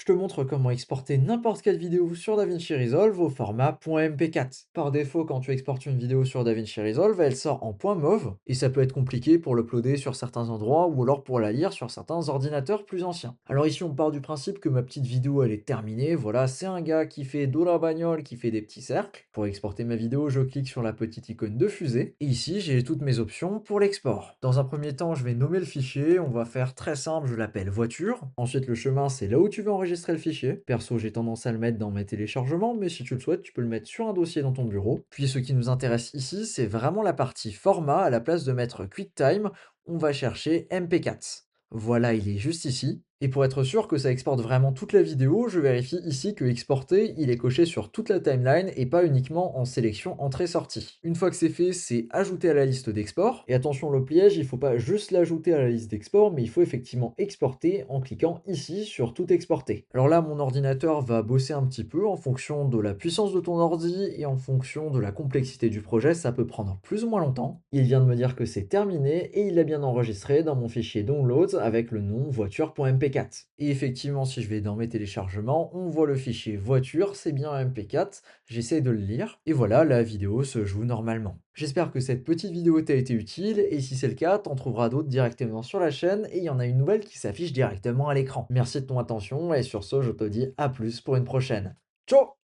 Je te montre comment exporter n'importe quelle vidéo sur DaVinci Resolve au format .mp4. Par défaut, quand tu exportes une vidéo sur DaVinci Resolve, elle sort en .mov, et ça peut être compliqué pour l'uploader sur certains endroits ou alors pour la lire sur certains ordinateurs plus anciens. Alors ici, on part du principe que ma petite vidéo, elle est terminée. Voilà, c'est un gars qui fait de la bagnole, qui fait des petits cercles. Pour exporter ma vidéo, je clique sur la petite icône de fusée, et ici, j'ai toutes mes options pour l'export. Dans un premier temps, je vais nommer le fichier, on va faire très simple, je l'appelle voiture. Ensuite, le chemin, c'est là où tu veux enregistrer le fichier. Perso, j'ai tendance à le mettre dans mes téléchargements, mais si tu le souhaites, tu peux le mettre sur un dossier dans ton bureau. Puis ce qui nous intéresse ici, c'est vraiment la partie format. À la place de mettre QuickTime, on va chercher MP4. Voilà, il est juste ici. Et pour être sûr que ça exporte vraiment toute la vidéo, je vérifie ici que exporter, il est coché sur toute la timeline et pas uniquement en sélection entrée-sortie. Une fois que c'est fait, c'est ajouter à la liste d'export. Et attention, le piège, il faut pas juste l'ajouter à la liste d'export, mais il faut effectivement exporter en cliquant ici sur tout exporter. Alors là, mon ordinateur va bosser un petit peu en fonction de la puissance de ton ordi et en fonction de la complexité du projet, ça peut prendre plus ou moins longtemps. Il vient de me dire que c'est terminé et il l'a bien enregistré dans mon fichier downloads avec le nom voiture.mp4. Et effectivement, si je vais dans mes téléchargements, on voit le fichier voiture, c'est bien un MP4, j'essaie de le lire, et voilà, la vidéo se joue normalement. J'espère que cette petite vidéo t'a été utile, et si c'est le cas, t'en trouveras d'autres directement sur la chaîne, et il y en a une nouvelle qui s'affiche directement à l'écran. Merci de ton attention, et sur ce, je te dis à plus pour une prochaine. Ciao!